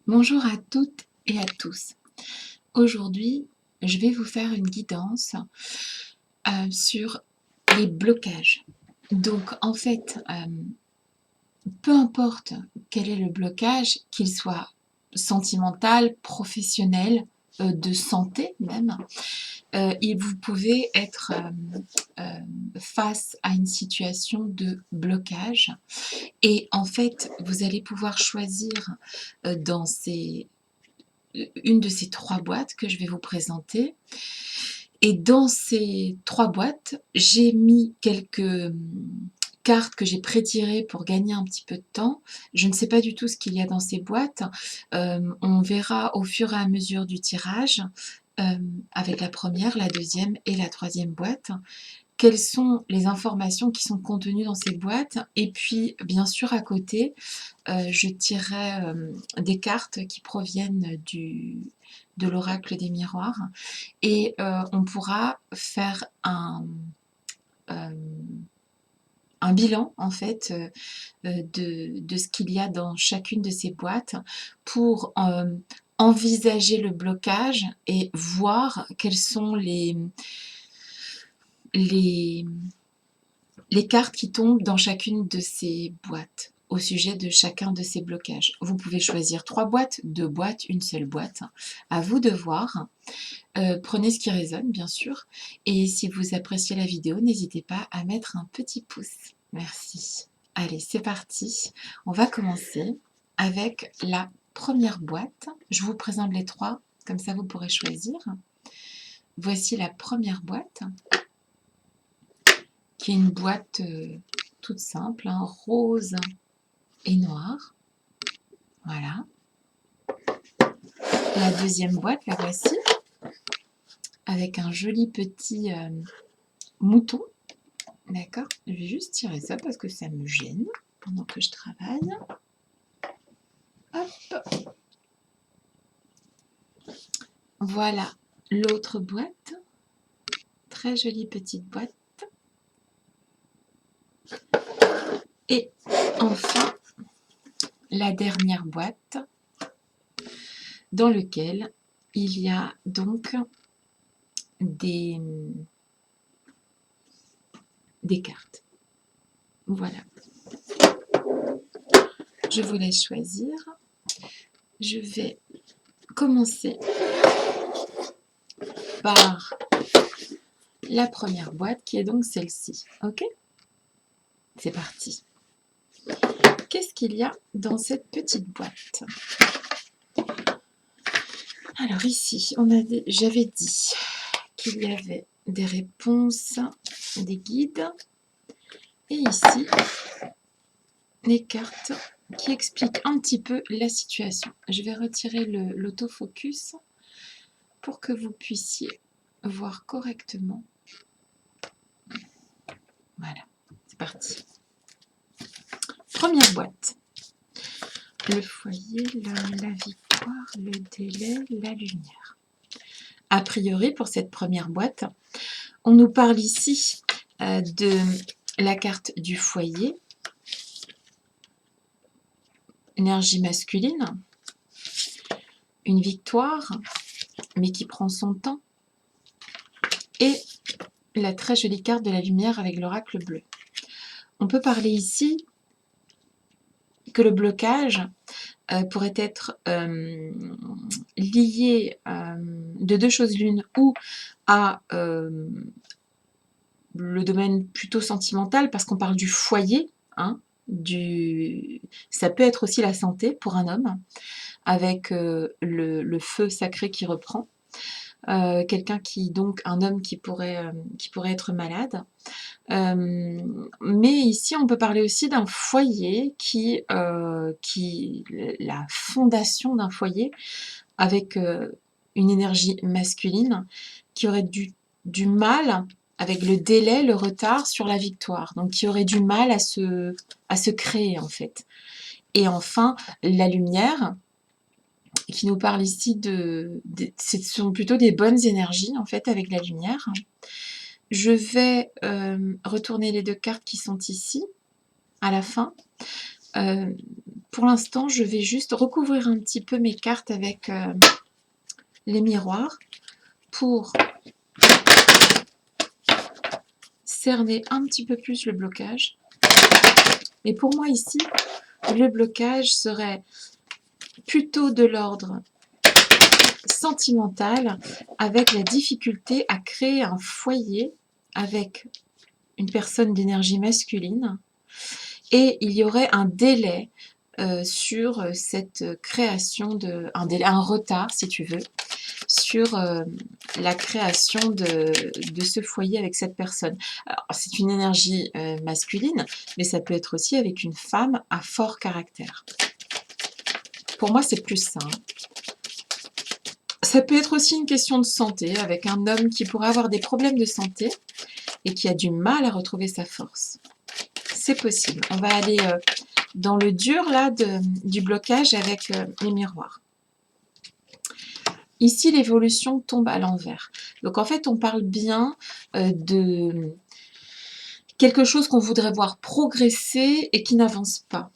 Bonjour à toutes et à tous. Aujourd'hui, je vais vous faire une guidance sur les blocages. Donc, en fait, peu importe quel est le blocage, qu'il soit sentimental, professionnel, de santé même, et vous pouvez être face à une situation de blocage. Et en fait, vous allez pouvoir choisir dans une de ces 3 boîtes que je vais vous présenter. Et dans ces 3 boîtes, j'ai mis quelques cartes que j'ai pré-tirées pour gagner un petit peu de temps. Je ne sais pas du tout ce qu'il y a dans ces boîtes. On verra au fur et à mesure du tirage, avec la première, la deuxième et la troisième boîte, quelles sont les informations qui sont contenues dans ces boîtes. Et puis, bien sûr, à côté, je tirerai des cartes qui proviennent de l'oracle des miroirs et on pourra faire euh, un bilan en fait de ce qu'il y a dans chacune de ces boîtes pour envisager le blocage et voir quelles sont les, les cartes qui tombent dans chacune de ces boîtes au sujet de chacun de ces blocages. Vous pouvez choisir 3 boîtes, 2 boîtes, une seule boîte. À vous de voir. Prenez ce qui résonne, bien sûr. Et si vous appréciez la vidéo, n'hésitez pas à mettre un petit pouce. Merci. Allez, c'est parti. On va commencer avec la première boîte. Je vous présente les 3, comme ça vous pourrez choisir. Voici la première boîte, qui est une boîte toute simple, hein, rose et noire. Voilà. La deuxième boîte, la voici, avec un joli petit mouton. D'accord? Je vais juste tirer ça parce que ça me gêne pendant que je travaille. Hop! Voilà l'autre boîte. Très jolie petite boîte. Et enfin, la dernière boîte dans laquelle il y a donc des cartes. Voilà. Je vous laisse choisir. Je vais commencer par la première boîte qui est donc celle-ci. Ok? C'est parti. Qu'est-ce qu'il y a dans cette petite boîte? Alors ici, j'avais dit qu'il y avait des réponses, des guides, et ici, les cartes qui expliquent un petit peu la situation. Je vais retirer l'autofocus pour que vous puissiez voir correctement. Voilà, c'est parti. Première boîte. Le foyer, la victoire, le délai, la lumière. A priori, pour cette première boîte, on nous parle ici de la carte du foyer, énergie masculine, une victoire, mais qui prend son temps, et la très jolie carte de la lumière avec l'oracle bleu. On peut parler ici que le blocage pourrait être lié de 2 choses l'une, ou à le domaine plutôt sentimental, parce qu'on parle du foyer, hein, ça peut être aussi la santé pour un homme, avec le feu sacré qui reprend. Quelqu'un un homme qui pourrait être malade. Mais ici, on peut parler aussi d'un foyer la fondation d'un foyer avec une énergie masculine qui aurait du mal avec le délai, le retard sur la victoire, donc qui aurait du mal à se créer en fait. Et enfin, la lumière, qui nous parle ici ce sont plutôt des bonnes énergies en fait avec la lumière. Je vais retourner les 2 cartes qui sont ici à la fin pour l'instant, je vais juste recouvrir un petit peu mes cartes avec les miroirs pour cerner un petit peu plus le blocage. Et pour moi ici, le blocage serait plutôt de l'ordre sentimental, avec la difficulté à créer un foyer avec une personne d'énergie masculine, et il y aurait un délai sur cette création un retard si tu veux, sur la création de ce foyer avec cette personne. Alors, c'est une énergie masculine, mais ça peut être aussi avec une femme à fort caractère. Pour moi, c'est plus ça. Ça peut être aussi une question de santé, avec un homme qui pourrait avoir des problèmes de santé et qui a du mal à retrouver sa force. C'est possible. On va aller dans le dur là du blocage avec les miroirs. Ici, l'évolution tombe à l'envers. Donc en fait, on parle bien de quelque chose qu'on voudrait voir progresser et qui n'avance pas.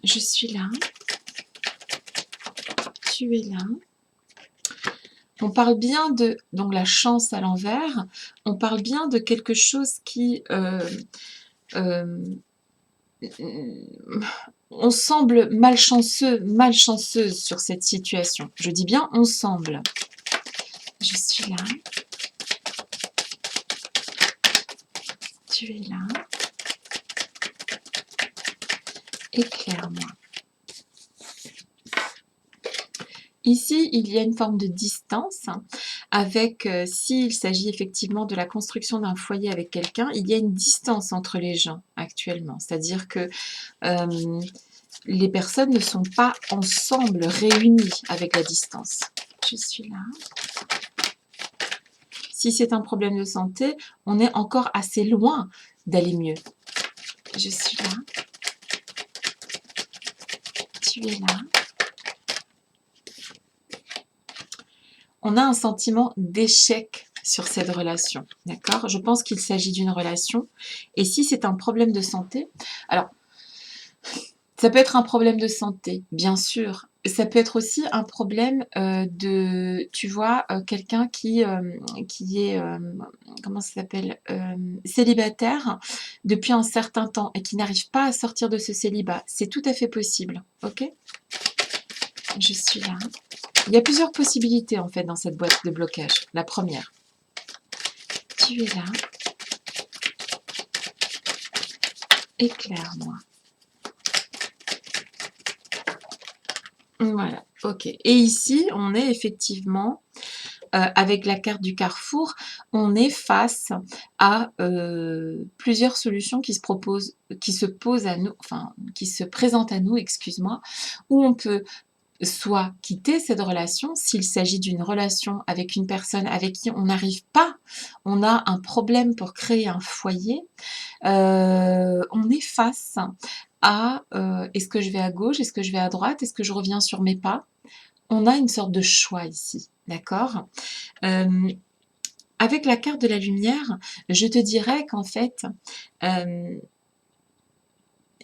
Je suis là. Tu es là. On parle bien de, donc la chance à l'envers, on parle bien de quelque chose qui... on semble malchanceuse sur cette situation. Je dis bien on semble. Je suis là. Tu es là. Éclaire-moi. Ici, il y a une forme de distance avec, s'il s'agit effectivement de la construction d'un foyer avec quelqu'un, il y a une distance entre les gens actuellement. C'est-à-dire que les personnes ne sont pas ensemble, réunies avec la distance. Je suis là. Si c'est un problème de santé, on est encore assez loin d'aller mieux. Je suis là. Tu es là. On a un sentiment d'échec sur cette relation, d'accord? Je pense qu'il s'agit d'une relation. Et si c'est un problème de santé, alors, ça peut être un problème de santé, bien sûr. Ça peut être aussi un problème de, tu vois, quelqu'un qui est, comment ça s'appelle, célibataire depuis un certain temps et qui n'arrive pas à sortir de ce célibat. C'est tout à fait possible, ok? Je suis là. Il y a plusieurs possibilités en fait dans cette boîte de blocage. La première, tu es là. Éclaire-moi. Voilà, ok. Et ici, on est effectivement, avec la carte du carrefour, on est face à plusieurs solutions qui se posent à nous, enfin, qui se présentent à nous, excuse-moi, où on peut soit quitter cette relation, s'il s'agit d'une relation avec une personne avec qui on n'arrive pas, on a un problème pour créer un foyer, on est face à est-ce que je vais à gauche, est-ce que je vais à droite, est-ce que je reviens sur mes pas? On a une sorte de choix ici, d'accord? Avec la carte de la lumière, je te dirais qu'en fait,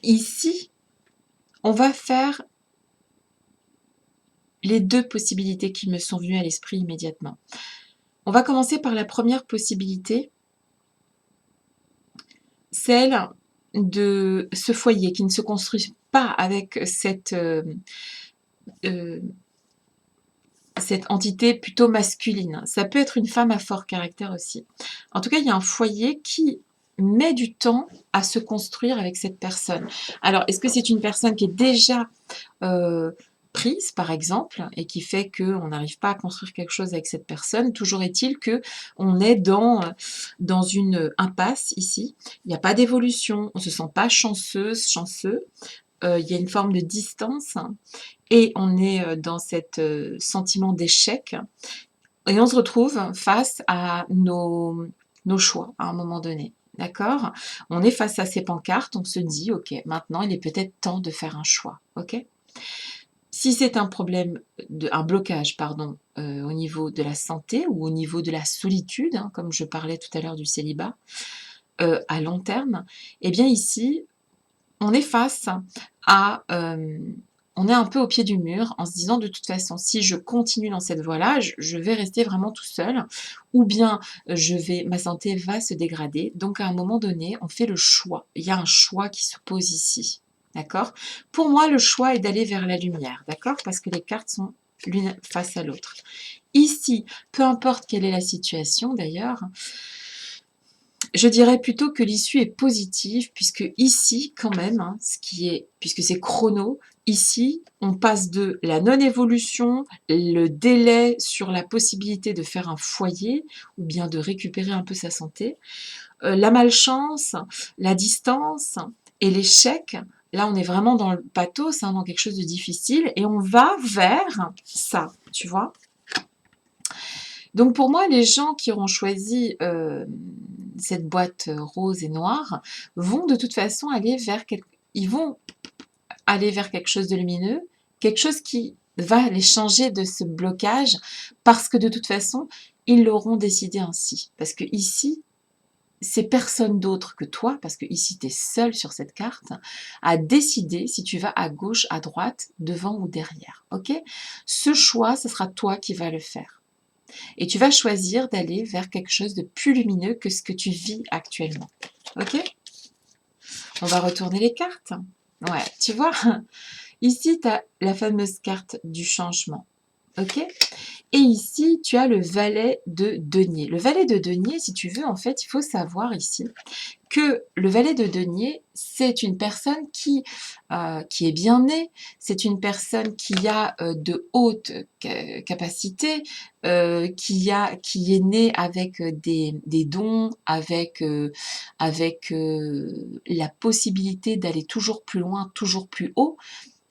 ici, on va faire les deux possibilités qui me sont venues à l'esprit immédiatement. On va commencer par la première possibilité, celle de ce foyer qui ne se construit pas avec cette entité plutôt masculine. Ça peut être une femme à fort caractère aussi. En tout cas, il y a un foyer qui met du temps à se construire avec cette personne. Alors, est-ce que c'est une personne qui est déjà prise, par exemple, et qui fait qu'on n'arrive pas à construire quelque chose avec cette personne? Toujours est-il qu'on est dans une impasse ici. Il n'y a pas d'évolution, on ne se sent pas chanceuse, chanceux. Il y a une forme de distance et on est dans cet sentiment d'échec et on se retrouve face à nos choix à un moment donné. D'accord? On est face à ces pancartes, on se dit, ok, maintenant il est peut-être temps de faire un choix. Ok? Si c'est un problème, un blocage, pardon, au niveau de la santé ou au niveau de la solitude, hein, comme je parlais tout à l'heure du célibat, à long terme, eh bien ici, on est face à on est un peu au pied du mur en se disant de toute façon, si je continue dans cette voie-là, je vais rester vraiment tout seul ou bien ma santé va se dégrader. Donc à un moment donné, on fait le choix. Il y a un choix qui se pose ici. D'accord? Pour moi, le choix est d'aller vers la lumière. D'accord? Parce que les cartes sont l'une face à l'autre. Ici, peu importe quelle est la situation d'ailleurs, je dirais plutôt que l'issue est positive, puisque ici, quand même, hein, puisque c'est chrono, ici, on passe de la non-évolution, le délai sur la possibilité de faire un foyer, ou bien de récupérer un peu sa santé, la malchance, la distance et l'échec. Là, on est vraiment dans le pathos, hein, dans quelque chose de difficile, et on va vers ça, tu vois. Donc pour moi, les gens qui auront choisi cette boîte rose et noire vont de toute façon ils vont aller vers quelque chose de lumineux, quelque chose qui va les changer de ce blocage parce que de toute façon, ils l'auront décidé ainsi. Parce que ici, c'est personne d'autre que toi, parce que ici tu es seul sur cette carte, à décider si tu vas à gauche, à droite, devant ou derrière. Ok? Ce choix, ce sera toi qui vas le faire. Et tu vas choisir d'aller vers quelque chose de plus lumineux que ce que tu vis actuellement. Ok? On va retourner les cartes. Ouais, tu vois, ici, tu as la fameuse carte du changement. Ok? Et ici, tu as le valet de denier. Le valet de denier, si tu veux, en fait, il faut savoir ici que le valet de denier, c'est une personne qui est bien née, c'est une personne qui a de hautes capacités, qui est née avec des dons, avec la possibilité d'aller toujours plus loin, toujours plus haut.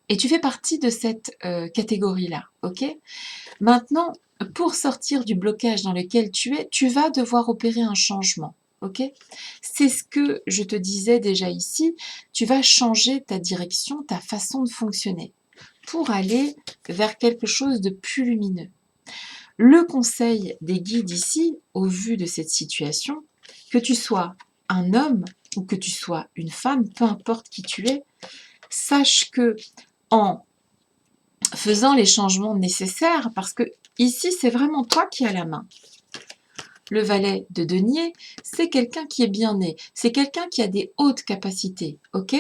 Et tu fais partie de cette catégorie-là, ok? Maintenant, pour sortir du blocage dans lequel tu es, tu vas devoir opérer un changement. Ok? C'est ce que je te disais déjà ici. Tu vas changer ta direction, ta façon de fonctionner pour aller vers quelque chose de plus lumineux. Le conseil des guides ici, au vu de cette situation, que tu sois un homme ou que tu sois une femme, peu importe qui tu es, sache que en faisant les changements nécessaires, parce que ici, c'est vraiment toi qui as la main. Le valet de denier, c'est quelqu'un qui est bien né, c'est quelqu'un qui a des hautes capacités, ok?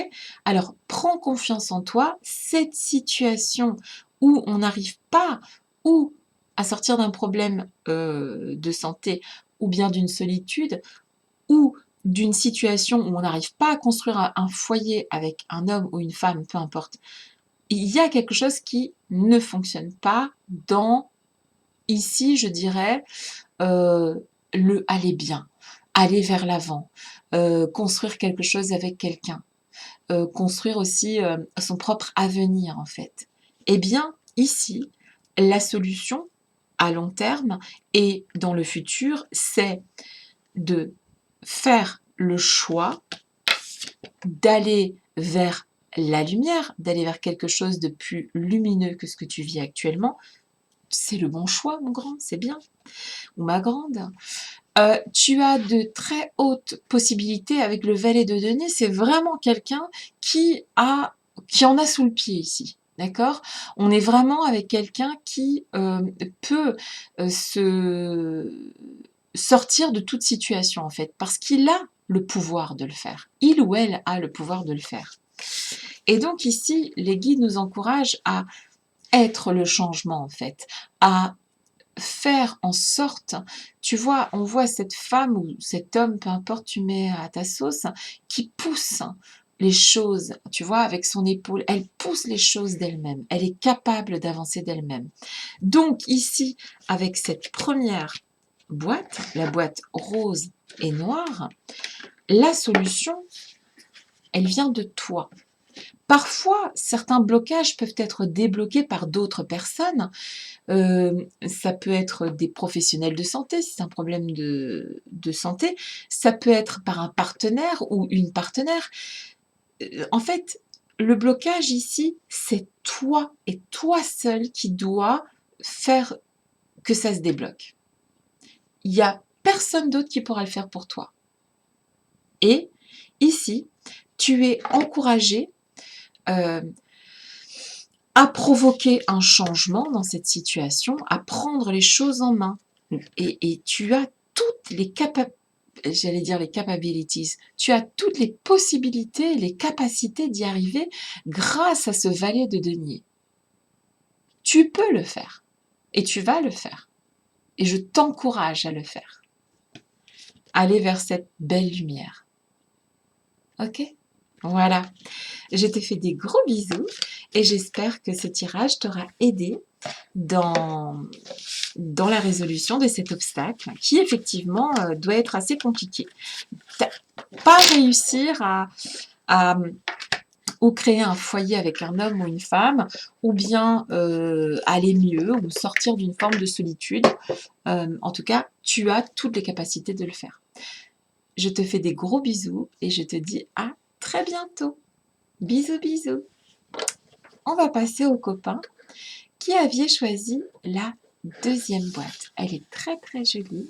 Alors, prends confiance en toi. Cette situation où on n'arrive pas ou à sortir d'un problème de santé ou bien d'une solitude ou d'une situation où on n'arrive pas à construire un foyer avec un homme ou une femme, peu importe, il y a quelque chose qui ne fonctionne pas dans, ici, je dirais, le aller bien, aller vers l'avant, construire quelque chose avec quelqu'un, construire aussi son propre avenir en fait. Eh bien, ici, la solution à long terme et dans le futur, c'est de faire le choix d'aller vers la lumière, d'aller vers quelque chose de plus lumineux que ce que tu vis actuellement. C'est le bon choix, mon grand, c'est bien. Ou ma grande. Tu as de très hautes possibilités avec le valet de denier. C'est vraiment quelqu'un qui en a sous le pied ici. D'accord? On est vraiment avec quelqu'un qui peut se sortir de toute situation en fait, parce qu'il a le pouvoir de le faire. Il ou elle a le pouvoir de le faire. Et donc ici, les guides nous encouragent à être le changement en fait, à faire en sorte, tu vois, on voit cette femme ou cet homme, peu importe, tu mets à ta sauce, qui pousse les choses, tu vois, avec son épaule, elle pousse les choses d'elle-même, elle est capable d'avancer d'elle-même. Donc ici, avec cette première boîte, la boîte rose et noire, la solution, elle vient de toi. Parfois, certains blocages peuvent être débloqués par d'autres personnes. Ça peut être des professionnels de santé, si c'est un problème de santé. Ça peut être par un partenaire ou une partenaire. En fait, le blocage ici, c'est toi et toi seul qui dois faire que ça se débloque. Il n'y a personne d'autre qui pourra le faire pour toi. Et ici, tu es encouragé à provoquer un changement dans cette situation, à prendre les choses en main. Et tu as toutes les j'allais dire les capabilities, tu as toutes les possibilités, les capacités d'y arriver grâce à ce valet de denier. Tu peux le faire et tu vas le faire. Et je t'encourage à le faire. Aller vers cette belle lumière. Ok? Voilà. Je te fais des gros bisous et j'espère que ce tirage t'aura aidé dans la résolution de cet obstacle qui effectivement doit être assez compliqué. Pas réussir à ou créer un foyer avec un homme ou une femme, ou bien aller mieux, ou sortir d'une forme de solitude. En tout cas, tu as toutes les capacités de le faire. Je te fais des gros bisous et je te dis à très bientôt. Bisous, bisous. On va passer au copain qui avait choisi la deuxième boîte. Elle est très très jolie,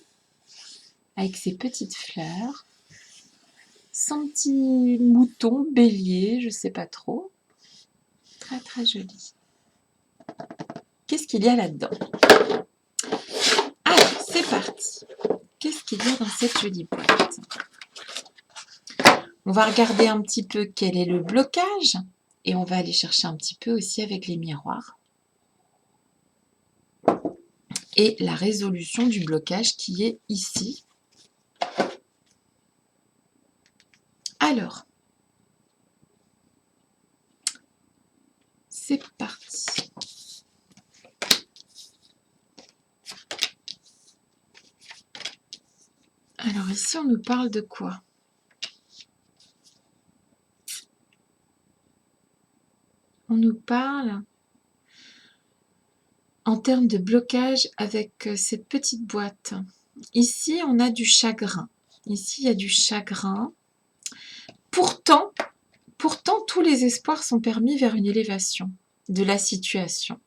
avec ses petites fleurs, son petit mouton bélier, je sais pas trop. Très très joli. Qu'est-ce qu'il y a là-dedans? Alors, c'est parti. Qu'est-ce qu'il y a dans cette jolie boîte? On va regarder un petit peu quel est le blocage et on va aller chercher un petit peu aussi avec les miroirs. Et la résolution du blocage qui est ici. Alors, c'est parti. Alors ici, on nous parle de quoi? On nous parle en termes de blocage avec cette petite boîte. Ici, on a du chagrin. Ici, il y a du chagrin. Pourtant, tous les espoirs sont permis vers une élévation de la situation.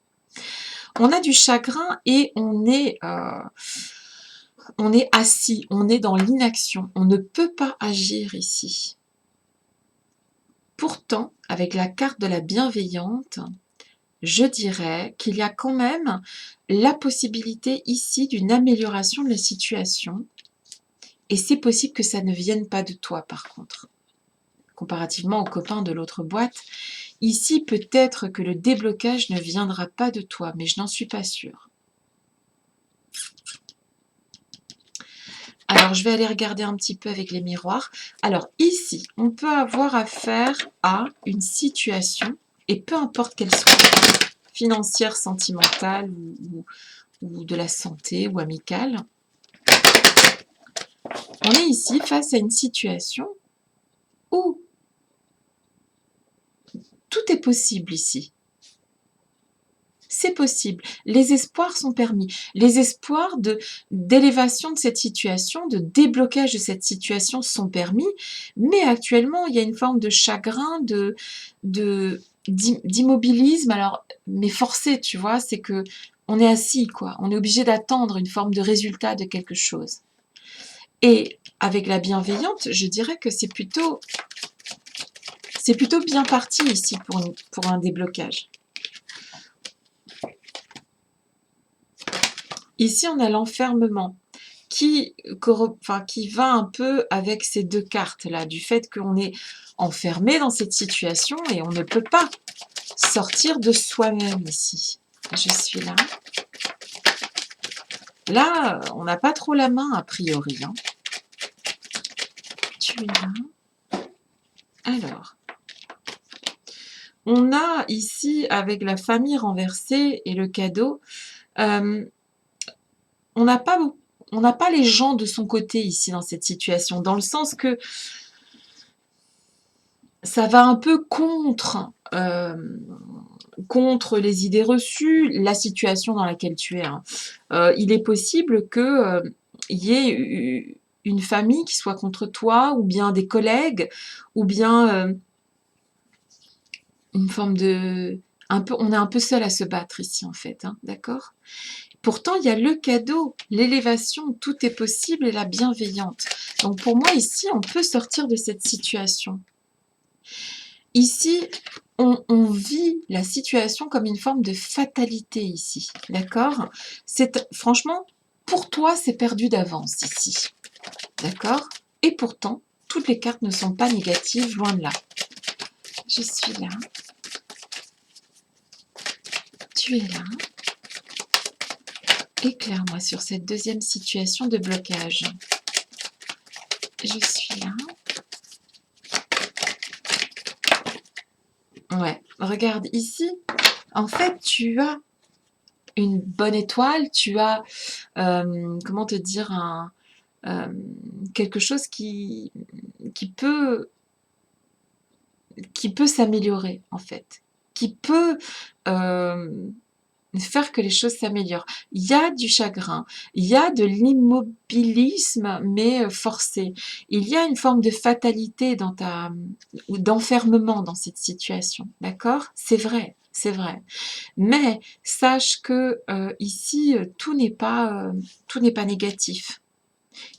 On a du chagrin et on est assis, on est dans l'inaction. On ne peut pas agir ici. Pourtant, avec la carte de la bienveillante, je dirais qu'il y a quand même la possibilité ici d'une amélioration de la situation. Et c'est possible que ça ne vienne pas de toi par contre. Comparativement aux copains de l'autre boîte, ici peut-être que le déblocage ne viendra pas de toi, mais je n'en suis pas sûre. Alors je vais aller regarder un petit peu avec les miroirs. Alors ici, on peut avoir affaire à une situation, et peu importe qu'elle soit, financière, sentimentale ou de la santé ou amicale. On est ici face à une situation où tout est possible ici. C'est possible. Les espoirs sont permis. Les espoirs d'élévation de cette situation, de déblocage de cette situation sont permis, mais actuellement, il y a une forme de chagrin, d'immobilisme, alors, mais forcé, tu vois, c'est que on est assis, quoi. On est obligé d'attendre une forme de résultat de quelque chose. Et avec la bienveillante, je dirais que c'est plutôt bien parti ici pour un déblocage. Ici, on a l'enfermement qui va un peu avec ces deux cartes-là, du fait qu'on est enfermé dans cette situation et on ne peut pas sortir de soi-même ici. Je suis là. Là, on n'a pas trop la main a priori. Hein. Tu es là. Alors, on a ici, avec la famille renversée et le cadeau, on n'a pas les gens de son côté ici dans cette situation, dans le sens que ça va un peu contre les idées reçues, la situation dans laquelle tu es. Hein. Il est possible qu'il y ait une famille qui soit contre toi, ou bien des collègues, ou bien une forme de... on est un peu seul à se battre ici, en fait, hein, d'accord? Pourtant, il y a le cadeau, l'élévation, tout est possible et la bienveillante. Donc pour moi, ici, on peut sortir de cette situation. ici, on vit la situation comme une forme de fatalité ici, d'accord? Franchement, pour toi, c'est perdu d'avance ici, d'accord? Et pourtant, toutes les cartes ne sont pas négatives, loin de là. Je suis là. Tu es là. Éclaire-moi sur cette deuxième situation de blocage. Je suis là. Ouais, regarde ici. En fait, tu as une bonne étoile, tu as, comment te dire, quelque chose qui peut, qui peut s'améliorer, en fait. Qui peut faire que les choses s'améliorent. Il y a du chagrin, il y a de l'immobilisme, mais forcé. Il y a une forme de fatalité ou d'enfermement dans cette situation, d'accord? C'est vrai, c'est vrai. Mais sache que ici, tout n'est pas négatif.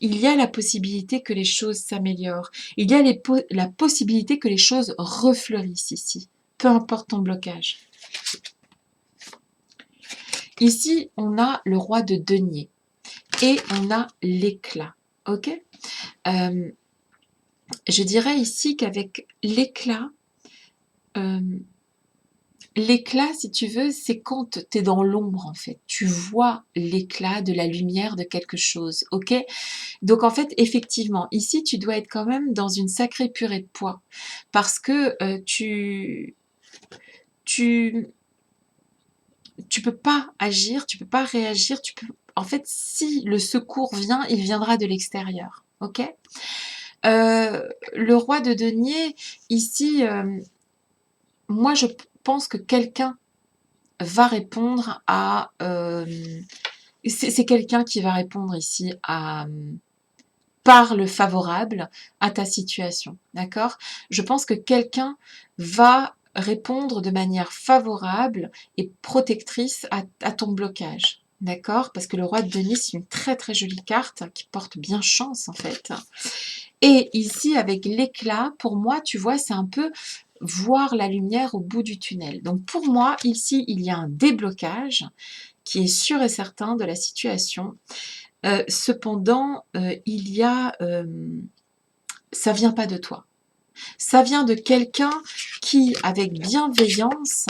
Il y a la possibilité que les choses s'améliorent. Il y a la possibilité que les choses refleurissent ici, peu importe ton blocage. Ici, on a le roi de denier et on a l'éclat, ok? Je dirais ici qu'avec l'éclat, l'éclat, si tu veux, c'est quand tu es dans l'ombre, en fait. Tu vois l'éclat de la lumière de quelque chose, ok? Donc, en fait, effectivement, ici, tu dois être quand même dans une sacrée purée de poids parce que tu peux pas agir, tu peux pas réagir, en fait, si le secours vient, il viendra de l'extérieur, ok? Le roi de denier, ici, moi, je pense que quelqu'un va répondre à... c'est quelqu'un qui va répondre ici par le favorable à ta situation, d'accord? Je pense que quelqu'un va répondre de manière favorable et protectrice à ton blocage, d'accord? Parce que le roi de denier, c'est une très très jolie carte qui porte bien chance en fait. Et ici, avec l'éclat, pour moi, tu vois, c'est un peu voir la lumière au bout du tunnel. Donc pour moi, ici, il y a un déblocage qui est sûr et certain de la situation. Cependant, ça vient pas de toi. Ça vient de quelqu'un qui, avec bienveillance,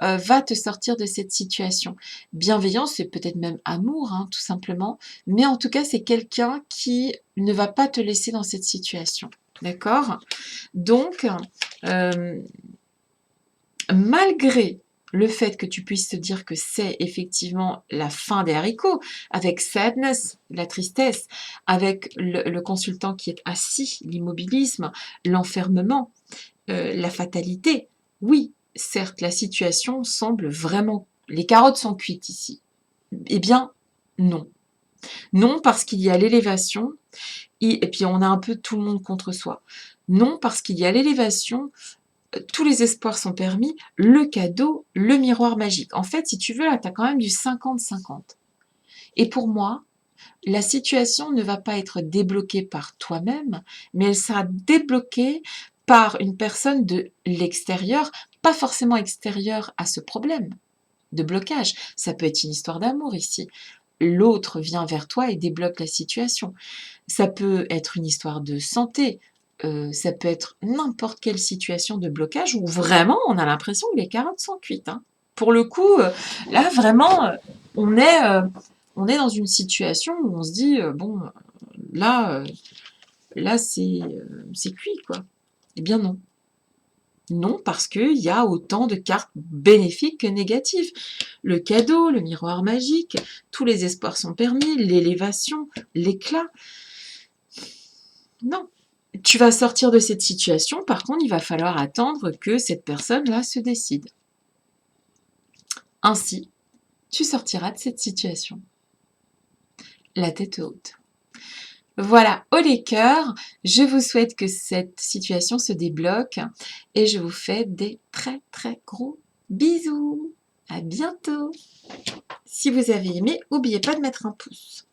va te sortir de cette situation. Bienveillance, c'est peut-être même amour, hein, tout simplement. Mais en tout cas, c'est quelqu'un qui ne va pas te laisser dans cette situation. D'accord? Donc, malgré le fait que tu puisses te dire que c'est effectivement la fin des haricots, avec sadness, la tristesse, avec le consultant qui est assis, l'immobilisme, l'enfermement, la fatalité, oui, certes, la situation semble vraiment... Les carottes sont cuites ici. Eh bien, non. Non, parce qu'il y a l'élévation, et puis on a un peu tout le monde contre soi. Non, parce qu'il y a l'élévation, tous les espoirs sont permis, le cadeau, le miroir magique. En fait, si tu veux, là, tu as quand même du 50-50. Et pour moi, la situation ne va pas être débloquée par toi-même, mais elle sera débloquée par une personne de l'extérieur, pas forcément extérieure à ce problème de blocage. Ça peut être une histoire d'amour ici. L'autre vient vers toi et débloque la situation. Ça peut être une histoire de santé. Ça peut être n'importe quelle situation de blocage où vraiment on a l'impression que les carottes sont cuites, hein. Pour le coup, là vraiment, on est, euh, on est dans une situation où on se dit, bon, là, là c'est cuit, quoi. Eh bien non. Non, parce qu'il y a autant de cartes bénéfiques que négatives. Le cadeau, le miroir magique, tous les espoirs sont permis, l'élévation, l'éclat. Non. Tu vas sortir de cette situation, par contre, il va falloir attendre que cette personne-là se décide. Ainsi, tu sortiras de cette situation. La tête haute. Voilà, haut les cœurs, je vous souhaite que cette situation se débloque et je vous fais des très très gros bisous. À bientôt. Si vous avez aimé, n'oubliez pas de mettre un pouce.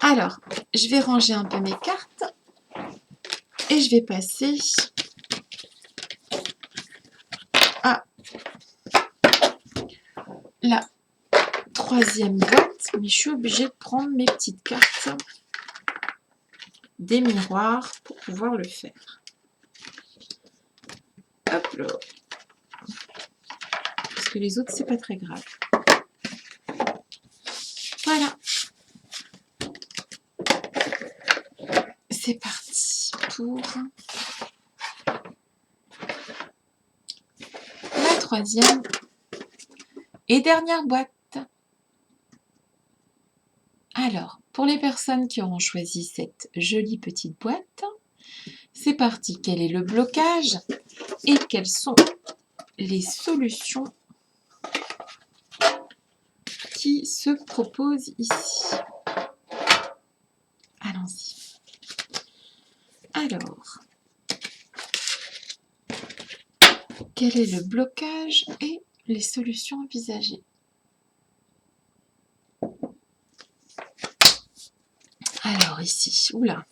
Alors, je vais ranger un peu mes cartes et je vais passer la troisième boîte, mais je suis obligée de prendre mes petites cartes des miroirs pour pouvoir le faire. Hop là. Parce que les autres, c'est pas très grave. Voilà. C'est parti pour la troisième et dernière boîte. Alors, pour les personnes qui auront choisi cette jolie petite boîte, c'est parti. Quel est le blocage et quelles sont les solutions qui se proposent ici? Allons-y. Alors, quel est le blocage et les solutions envisagées? Alors ici, oula.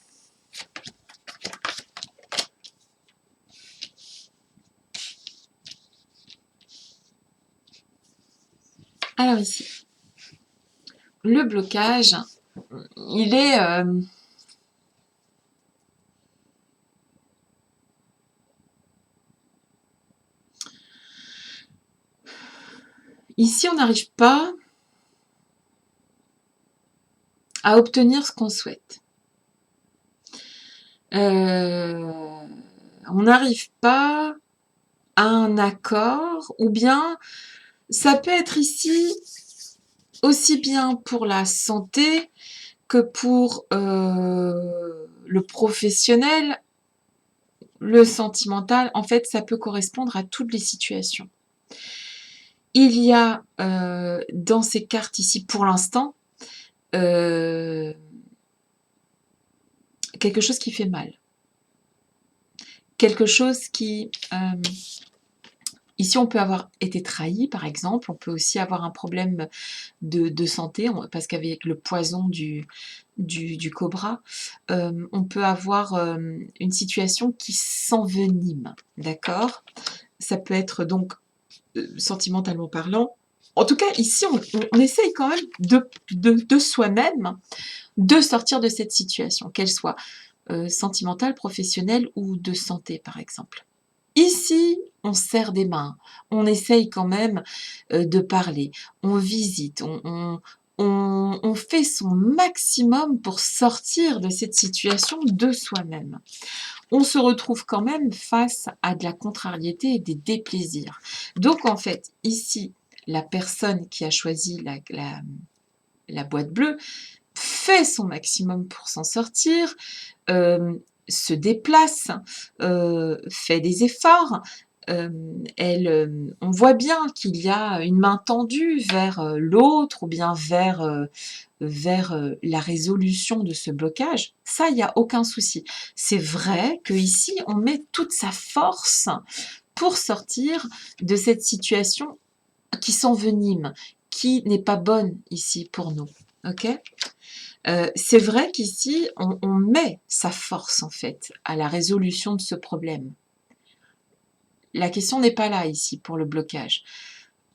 Alors ici, le blocage, il est... ici, on n'arrive pas à obtenir ce qu'on souhaite. On n'arrive pas à un accord, ou bien ça peut être ici aussi bien pour la santé que pour le professionnel, le sentimental. En fait, ça peut correspondre à toutes les situations. Il y a dans ces cartes ici, pour l'instant, quelque chose qui fait mal. Quelque chose qui... ici, on peut avoir été trahi, par exemple. On peut aussi avoir un problème de santé, parce qu'avec le poison du cobra, on peut avoir une situation qui s'envenime, d'accord? Ça peut être donc, sentimentalement parlant. En tout cas, ici, on essaye quand même de soi-même de sortir de cette situation, qu'elle soit sentimentale, professionnelle ou de santé, par exemple. Ici, on serre des mains, on essaye quand même de parler, on visite, on fait son maximum pour sortir de cette situation de soi-même. On se retrouve quand même face à de la contrariété et des déplaisirs. Donc en fait, ici, la personne qui a choisi la boîte bleue fait son maximum pour s'en sortir, se déplace, fait des efforts. On voit bien qu'il y a une main tendue vers l'autre ou bien vers la résolution de ce blocage. Ça, il n'y a aucun souci. C'est vrai qu'ici, on met toute sa force pour sortir de cette situation qui s'envenime, qui n'est pas bonne ici pour nous. Ok ? C'est vrai qu'ici, on met sa force en fait à la résolution de ce problème. La question n'est pas là ici pour le blocage.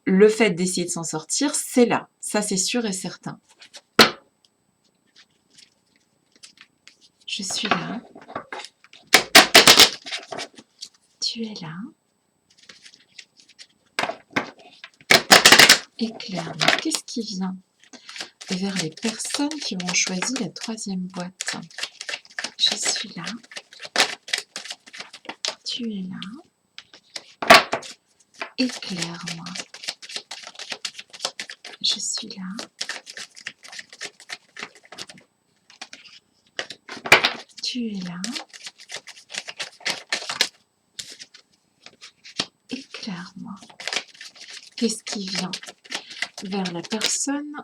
Le fait d'essayer de s'en sortir, c'est là. Ça, c'est sûr et certain. Je suis là. Tu es là. Éclaire-moi. Qu'est-ce qui vient vers les personnes qui ont choisi la troisième boîte? Je suis là. Tu es là. Éclaire-moi. Je suis là. Tu es là. Éclaire-moi. Qu'est-ce qui vient vers la personne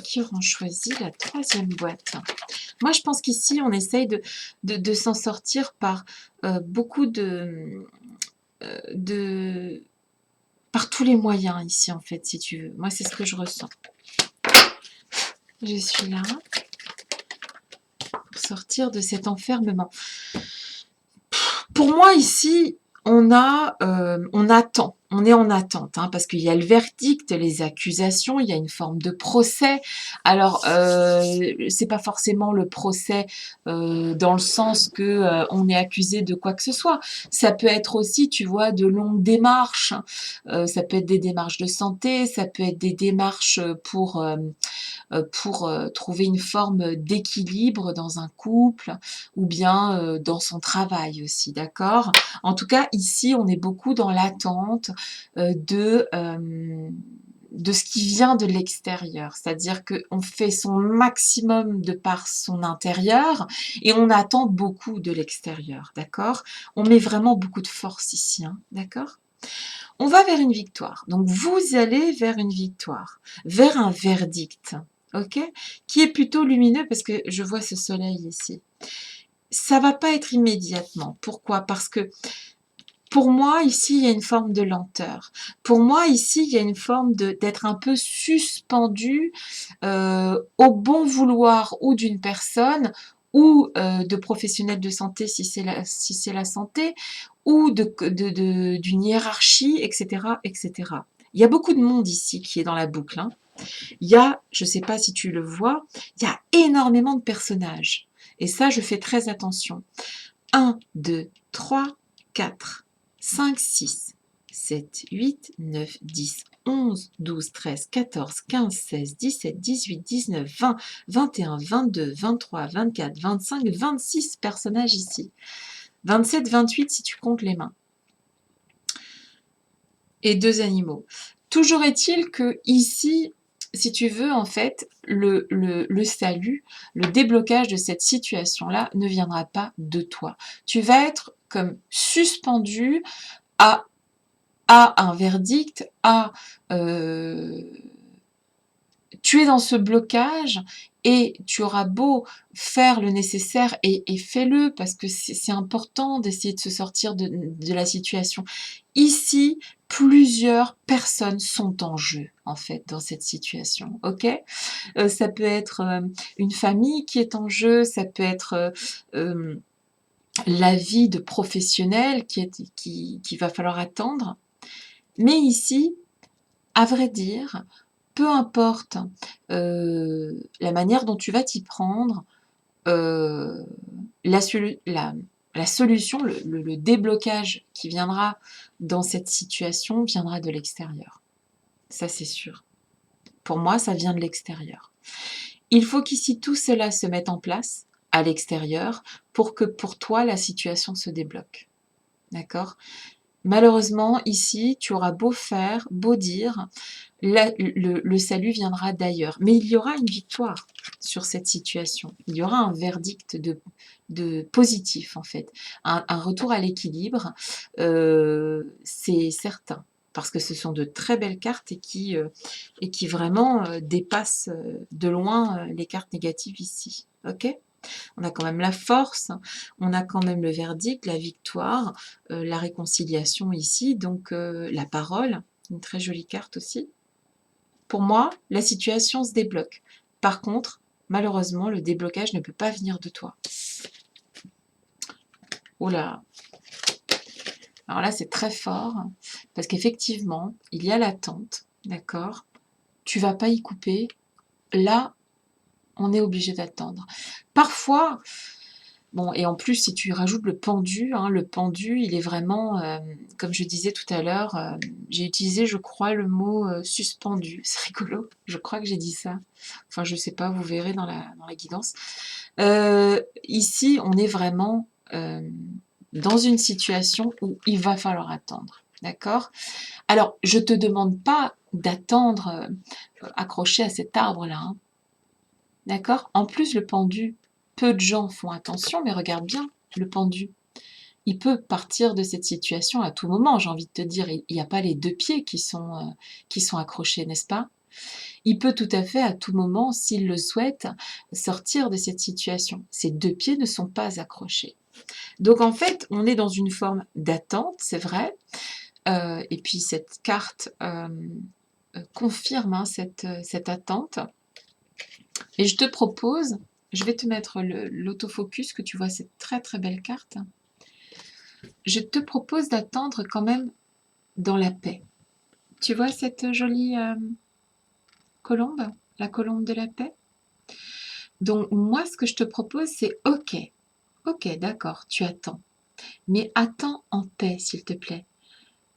qui auront choisi la troisième boîte? Moi, je pense qu'ici, on essaye de s'en sortir par beaucoup par tous les moyens ici, en fait, si tu veux. Moi, c'est ce que je ressens. Je suis là pour sortir de cet enfermement. Pour moi, ici, on attend. on est en attente, hein, parce qu'il y a le verdict, les accusations, il y a une forme de procès. Alors, c'est pas forcément le procès dans le sens que on est accusé de quoi que ce soit. Ça peut être aussi, tu vois, de longues démarches. Ça peut être des démarches de santé, ça peut être des démarches pour trouver une forme d'équilibre dans un couple ou bien dans son travail aussi, d'accord? En tout cas, ici, on est beaucoup dans l'attente de ce qui vient de l'extérieur. C'est-à-dire qu'on fait son maximum de par son intérieur et on attend beaucoup de l'extérieur, d'accord? On met vraiment beaucoup de force ici, hein, d'accord? On va vers une victoire. Donc, vous allez vers une victoire, vers un verdict, ok? Qui est plutôt lumineux parce que je vois ce soleil ici. Ça va pas être immédiatement. Pourquoi? Parce que pour moi, ici, il y a une forme de lenteur. Pour moi, ici, il y a une forme d'être un peu suspendu au bon vouloir ou d'une personne ou de professionnels de santé si c'est la santé, ou d'une hiérarchie, etc., etc. Il y a beaucoup de monde ici qui est dans la boucle, hein. Il y a, je ne sais pas si tu le vois, il y a énormément de personnages. Et ça, je fais très attention. 1, 2, 3, 4, 5, 6, 7, 8, 9, 10, 11, 12, 13, 14, 15, 16, 17, 18, 19, 20, 21, 22, 23, 24, 25, 26 personnages ici. 27, 28 si tu comptes les mains. Et 2 animaux. Toujours est-il que ici, si tu veux, en fait, le salut, le déblocage de cette situation-là ne viendra pas de toi. Tu vas être comme suspendu à, à un verdict, tu es dans ce blocage et tu auras beau faire le nécessaire et fais-le parce que c'est important d'essayer de se sortir de la situation. Ici, plusieurs personnes sont en jeu en fait dans cette situation, ok? Ça peut être une famille qui est en jeu, ça peut être la vie de professionnel qui va falloir attendre. Mais ici, à vrai dire, peu importe la manière dont tu vas t'y prendre, euh, la, la solution, le déblocage qui viendra dans cette situation viendra de l'extérieur. Ça, c'est sûr. Pour moi, ça vient de l'extérieur. Il faut qu'ici tout cela se mette en place à l'extérieur pour que pour toi, la situation se débloque. D'accord? Malheureusement, ici, tu auras beau faire, beau dire, le salut viendra d'ailleurs. Mais il y aura une victoire sur cette situation. Il y aura un verdict de positif, en fait. Un retour à l'équilibre, c'est certain. Parce que ce sont de très belles cartes et qui vraiment dépassent de loin les cartes négatives ici. Ok? On a quand même la force, on a quand même le verdict, la victoire, la réconciliation ici, donc la parole, une très jolie carte aussi. Pour moi, la situation se débloque. Par contre, malheureusement, le déblocage ne peut pas venir de toi. Oh là! Alors là, c'est très fort, parce qu'effectivement, il y a l'attente, d'accord? Tu vas pas y couper. Là, on est obligé d'attendre. Parfois, bon, et en plus, si tu rajoutes hein, le pendu, il est vraiment, comme je disais tout à l'heure, j'ai utilisé, je crois, le mot suspendu. C'est rigolo, je crois que j'ai dit ça. Enfin, je sais pas, vous verrez dans la guidance. Ici, on est vraiment dans une situation où il va falloir attendre. D'accord? Alors, je te demande pas d'attendre accroché à cet arbre-là, hein. D'accord? En plus, le pendu, peu de gens font attention, mais regarde bien le pendu. Il peut partir de cette situation à tout moment, j'ai envie de te dire. Il n'y a pas les 2 pieds qui sont accrochés, n'est-ce pas? Il peut tout à fait, à tout moment, s'il le souhaite, sortir de cette situation. Ces 2 pieds ne sont pas accrochés. Donc en fait, on est dans une forme d'attente, c'est vrai. Et puis cette carte confirme hein, cette attente. Et je te propose, je vais te mettre l'autofocus, que tu vois cette très très belle carte. Je te propose d'attendre quand même dans la paix. Tu vois cette jolie colombe? La colombe de la paix? Donc moi, ce que je te propose, c'est OK, OK, d'accord, tu attends. Mais attends en paix, s'il te plaît.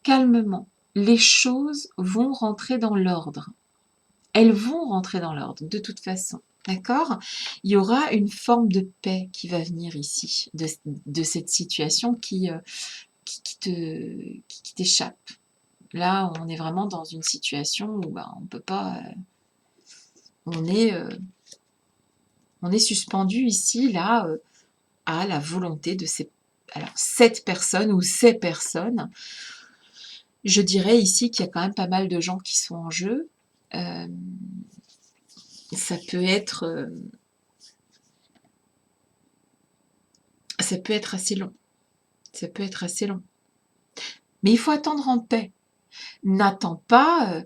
Calmement. Les choses vont rentrer dans l'ordre. Elles vont rentrer dans l'ordre, de toute façon. D'accord? Il y aura une forme de paix qui va venir ici, de cette situation qui t'échappe. Là, on est vraiment dans une situation où bah, on peut pas. On est, euh, on est suspendu ici, là, à la volonté de cette personne ou ces personnes. Je dirais ici qu'il y a quand même pas mal de gens qui sont en jeu. Euh, ça peut être, ça peut être assez long. Ça peut être assez long. Mais il faut attendre en paix. N'attends pas,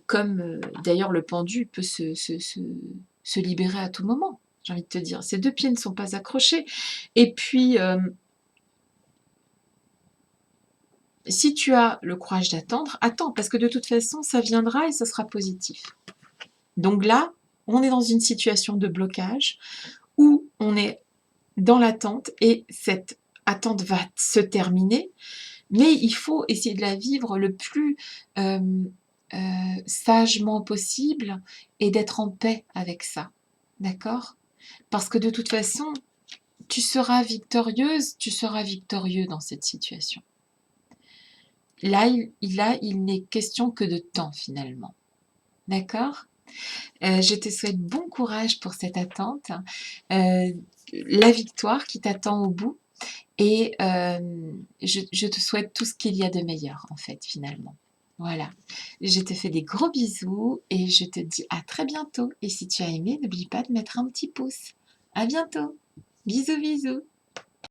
comme d'ailleurs le pendu peut se libérer à tout moment, j'ai envie de te dire. Ses deux pieds ne sont pas accrochés. Et puis, si tu as le courage d'attendre, attends, parce que de toute façon, ça viendra et ça sera positif. Donc là, on est dans une situation de blocage où on est dans l'attente et cette attente va se terminer, mais il faut essayer de la vivre le plus sagement possible et d'être en paix avec ça. D'accord? Parce que de toute façon, tu seras victorieuse, tu seras victorieux dans cette situation. Là, il n'est question que de temps finalement. D'accord? Je te souhaite bon courage pour cette attente, la victoire qui t'attend au bout et je te souhaite tout ce qu'il y a de meilleur en fait finalement. Voilà, je te fais des gros bisous et je te dis à très bientôt et si tu as aimé, n'oublie pas de mettre un petit pouce. À bientôt. Bisous bisous.